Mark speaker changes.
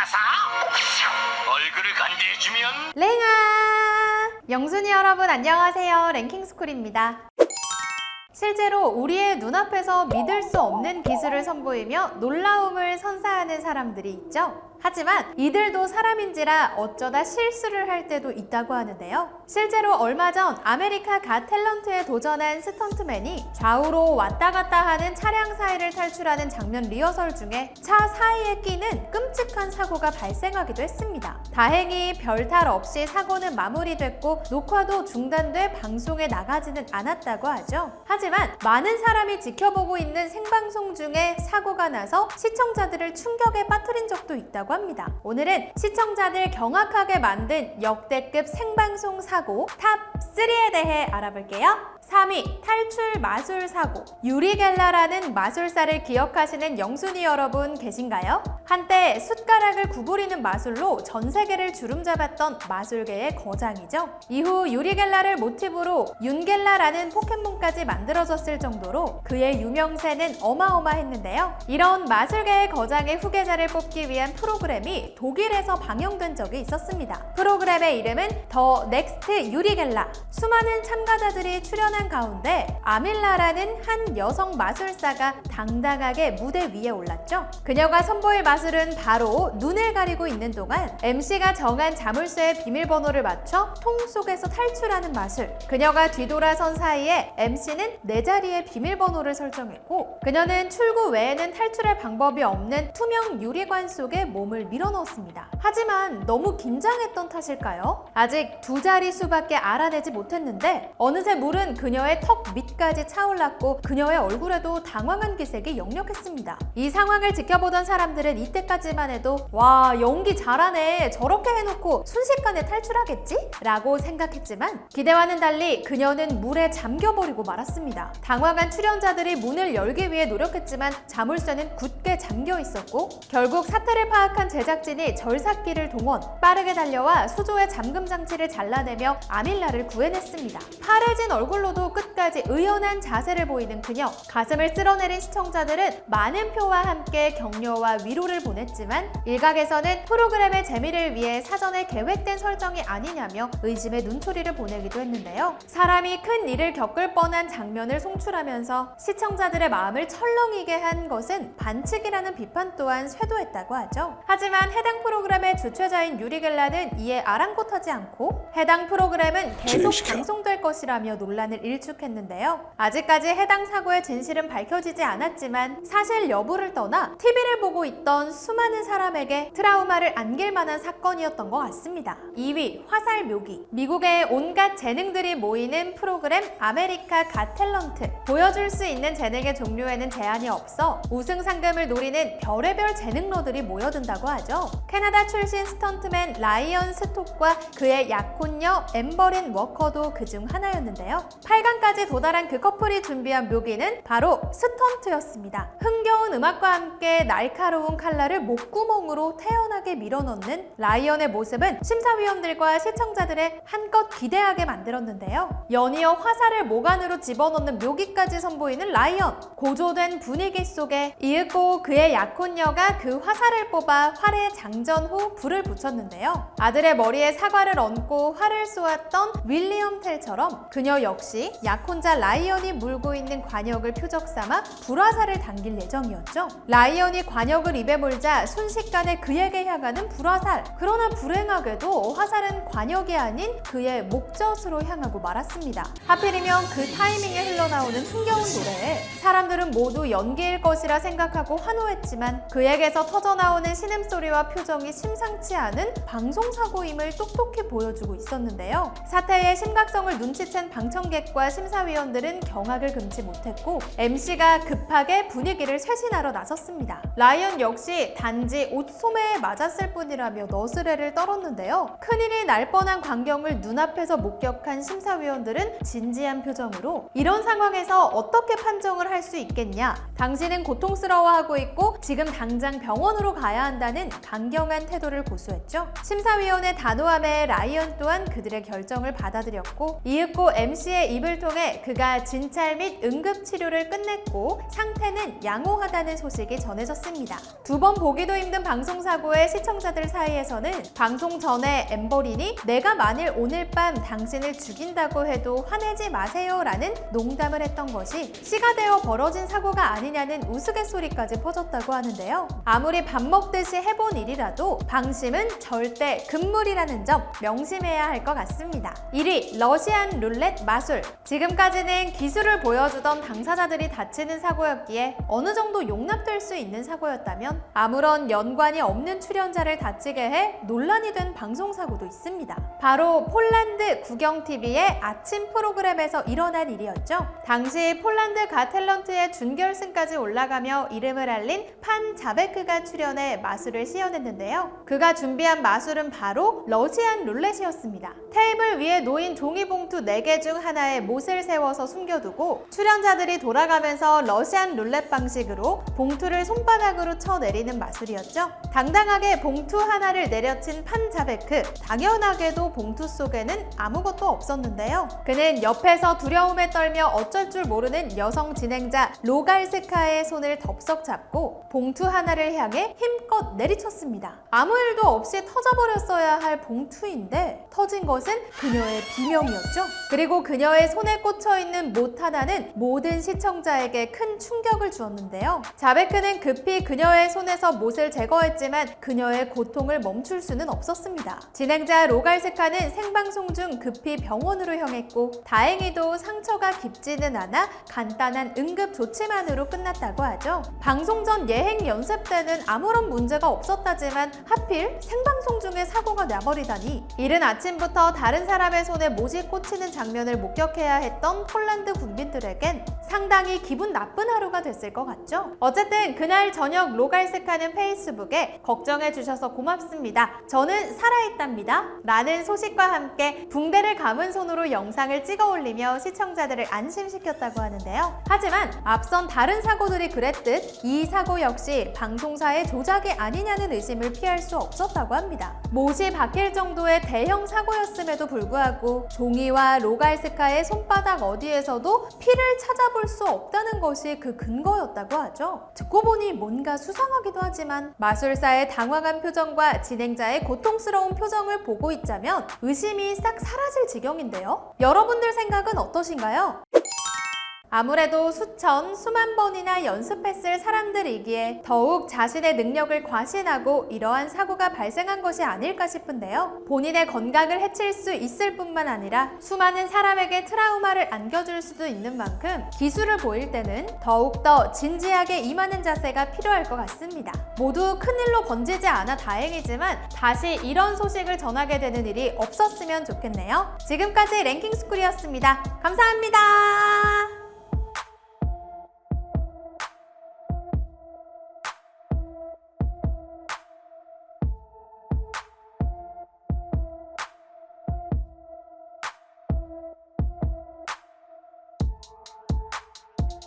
Speaker 1: 알아서 얼굴을 건드려주면
Speaker 2: 랭아! 영순이 여러분 안녕하세요. 랭킹스쿨입니다. 실제로 우리의 눈앞에서 믿을 수 없는 기술을 선보이며 놀라움을 선사하는 사람들이 있죠. 하지만 이들도 사람인지라 어쩌다 실수를 할 때도 있다고 하는데요. 실제로 얼마 전 아메리카 갓 탤런트에 도전한 스턴트맨이 좌우로 왔다 갔다 하는 차량 사이를 탈출하는 장면 리허설 중에 차 사이에 끼는 끔찍한 사고가 발생하기도 했습니다. 다행히 별탈 없이 사고는 마무리됐고 녹화도 중단돼 방송에 나가지는 않았다고 하죠. 하지만 많은 사람이 지켜보고 있는 생방송 중에 사고가 나서 시청자들을 충격에 빠뜨린 적도 있다고 합니다. 오늘은 시청자들 경악하게 만든 역대급 생방송 사고 탑3에 대해 알아볼게요. 3위, 탈출 마술 사고. 유리겔라라는 마술사를 기억하시는 영순이 여러분 계신가요? 한때 숟가락을 구부리는 마술로 전 세계를 주름잡았던 마술계의 거장이죠. 이후 유리겔라를 모티브로 윤겔라라는 포켓몬까지 만들어졌을 정도로 그의 유명세는 어마어마했는데요. 이런 마술계의 거장의 후계자를 뽑기 위한 프로그램이 독일에서 방영된 적이 있었습니다. 프로그램의 이름은 더 넥스트 유리겔라. 수많은 참가자들이 출연한 가운데 아밀라라는 한 여성 마술사가 당당하게 무대 위에 올랐죠. 그녀가 선보일 마술은 바로 눈을 가리고 있는 동안 MC가 정한 자물쇠의 비밀번호를 맞춰 통 속에서 탈출하는 마술. 그녀가 뒤돌아선 사이에 MC는 내 자리의 비밀번호를 설정했고 그녀는 출구 외에는 탈출할 방법이 없는 투명 유리관 속에 몸을 밀어넣었습니다. 하지만 너무 긴장했던 탓일까요? 아직 두 자릿수밖에 알아내지 못했는데 어느새 물은 그녀의 턱 밑까지 차올랐고 그녀의 얼굴에도 당황한 기색이 역력했습니다. 이 상황을 지켜보던 사람들은 이때까지만 해도 와, 연기 잘하네, 저렇게 해놓고 순식간에 탈출하겠지? 라고 생각했지만 기대와는 달리 그녀는 물에 잠겨버리고 말았습니다. 당황한 출연자들이 문을 열기 위해 노력했지만 자물쇠는 굳게 잠겨 있었고 결국 사태를 파악한 제작진이 절삭기를 동원, 빠르게 달려와 수조의 잠금 장치를 잘라내며 아밀라를 구해냈습니다. 파래진 얼굴로도 끝까지 의연한 자세를 보이는 그녀. 가슴을 쓸어내린 시청자들은 많은 표와 함께 격려와 위로를 보냈지만 일각에서는 프로그램의 재미를 위해 사전에 계획된 설정이 아니냐며 의심의 눈초리를 보내기도 했는데요. 사람이 큰 일을 겪을 뻔한 장면을 송출하면서 시청자들의 마음을 철렁이게 한 것은 반칙이라는 비판 또한 쇄도했다고 하죠. 하지만 해당 프로그램의 주최자인 유리겔라는 이에 아랑곳하지 않고 해당 프로그램은 계속 방송될 것이라며 논란을 일축했는데요. 아직까지 해당 사고의 진실은 밝혀지지 않았지만 사실 여부를 떠나 TV를 보고 있던 수많은 사람에게 트라우마를 안길 만한 사건이었던 것 같습니다. 2위, 화살 묘기. 미국의 온갖 재능들이 모이는 프로그램 아메리카 갓 탤런트. 보여줄 수 있는 재능의 종류에는 제한이 없어 우승 상금을 노리는 별의별 재능러들이 모여든다고 하죠. 캐나다 출신 스턴트맨 라이언 스톡과 그의 약혼녀 엠버린 워커도 그중 하나였는데요. 8강까지 도달한 그 커플이 준비한 묘기는 바로 스턴트였습니다. 흥겨운 음악과 함께 날카로운 칼날을 목구멍으로 태연하게 밀어넣는 라이언의 모습은 심사위원들과 시청자들의 한껏 기대하게 만들었는데요. 연이어 화살을 목 안으로 집어넣는 묘기까지 선보이는 라이언. 고조된 분위기 속에 이윽고 그의 약혼녀가 그 화살을 뽑아 활에 장전 후 불을 붙였는데요. 아들의 머리에 사과를 얹고 활을 쏘았던 윌리엄 텔처럼 그녀 역시 약혼자 라이언이 물고 있는 관역을 표적 삼아 불화살을 당길 예정이었죠. 라이언이 관역을 입에 물자 순식간에 그에게 향하는 불화살. 그러나 불행하게도 화살은 관역이 아닌 그의 목젖으로 향하고 말았습니다. 하필이면 그 타이밍에 흘러나오는 흥겨운 노래에 사람들은 모두 연기일 것이라 생각하고 환호했지만 그에게서 터져나오는 신음소리와 표정이 심상치 않은 방송사고임을 똑똑히 보여주고 있었는데요. 사태의 심각성을 눈치챈 방청객과 심사위원들은 경악을 금치 못했고 MC가 급하게 분위기를 쇄신하러 나섰습니다. 라이언 역시 단지 옷소매에 맞았을 뿐이라며 너스레를 떨었는데요. 큰일이 날 뻔한 광경을 눈앞에서 목격한 심사위원들은 진지한 표정으로 이런 상황에서 어떻게 판정을 할 수 있겠냐? 당신은 고통스러워하고 있고 지금 당장 병원으로 가야 한다는 강경한 태도를 고수했죠. 심사위원의 단호함에 라이언 또한 그들의 결정을 받아들였고 이윽고 MC의 입을 통해 그가 진찰 및 응급 치료를 끝냈고 상태는 양호하다는 소식이 전해졌습니다. 두 번 보기도 힘든 방송사고의 시청자들 사이에서는 방송 전에 엠버린이 내가 만일 오늘 밤 당신을 죽인다고 해도 화내지 마세요 라는 농담을 했던 것이 시가 되어 벌어진 사고가 아니냐는 우스갯소리까지 퍼졌다고 하는데요. 아무리 밥 먹듯이 해본 일이라도 방심은 절대 금물이라는 점 명심해야 할 것 같습니다. 1위 러시안 룰렛 마술. 지금까지는 기술을 보여주던 당사자들이 다치는 사고였기에 어느 정도 용납될 수 있는 사고였다면 아무런 연관이 없는 출연자를 다치게 해 논란이 된 방송사고도 있습니다. 바로 폴란드 국영TV의 아침 프로그램에서 일어난 일이었죠. 당시 폴란드 가탤런트의 준결승까지 올라가며 이름을 알린 판 자베크가 출연해 마술을 시연했는데요. 그가 준비한 마술은 바로 러시안 룰렛이었습니다. 테이블 위에 놓인 종이봉투 4개 중 하나에 못을 세워서 숨겨두고 출연자들이 돌아가면서 러시안 룰렛 방식으로 봉투를 손바닥으로 쳐내리는 마술이었죠. 당당하게 봉투 하나를 내려친 판 자베크. 당연하게도 봉투 속에는 아무것도 없었는데요. 그는 옆에서 두려움에 떨며 어쩔 줄 모르는 여성 진행자 로갈스카의 손을 덥석 잡고 봉투 하나를 향해 힘껏 내리쳤습니다. 아무 일도 없이 터져버렸어야 할 봉투인데 터진 것은 그녀의 비명이었죠. 그리고 그녀의 손에 꽂혀있는 못 하나는 모든 시청자에게 큰 충격을 주었는데요. 자베크는 급히 그녀의 손에서 못을 제거했지만 그녀의 고통을 멈출 수는 없었습니다. 진행자 로갈스카는 생방송 중 급히 병원으로 향했고 다행히도 상처가 깊지는 않아 간단한 응급 조치만으로 끝났다고 하죠. 방송 전 예행 연습 때는 아무런 문제가 없었다지만 하필 생방송 중에 사고가 나버리다니. 이른 아침부터 다른 사람의 손에 못이 꽂히는 장면을 목격해야 했던 폴란드 국민들에겐 상당히 기분 나쁜 하루가 됐을 것 같죠. 어쨌든 그날 저녁 로갈스카는 페이스북에 걱정해 주셔서 고맙습니다. 저는 살아있답니다. 라는 소식과 함께 붕대를 감은 손으로 영상을 찍어 올리며 시청자들을 안심시켰다고 하는데요. 하지만 앞선 다른 사고들이 그랬듯 이 사고 역시 방송사의 조작이 아니냐는 의심을 피할 수 없었다고 합니다. 못이 박힐 정도의 대형 사고였음에도 불구하고 종이와 로갈스카의 손바닥 어디에서도 피를 찾아볼 수 없다는 것이 그 근거였다고 하죠. 듣고 보니 뭔가 수상하기도 하지만 마술사의 당황한 표정과 진행자의 고통스러운 표정을 보고 있자면 의심이 싹 사라질 지경인데요. 여러분들 생각은 어떠신가요? 아무래도 수천, 수만 번이나 연습했을 사람들이기에 더욱 자신의 능력을 과신하고 이러한 사고가 발생한 것이 아닐까 싶은데요. 본인의 건강을 해칠 수 있을 뿐만 아니라 수많은 사람에게 트라우마를 안겨줄 수도 있는 만큼 기술을 보일 때는 더욱더 진지하게 임하는 자세가 필요할 것 같습니다. 모두 큰일로 번지지 않아 다행이지만 다시 이런 소식을 전하게 되는 일이 없었으면 좋겠네요. 지금까지 랭킹스쿨이었습니다. 감사합니다.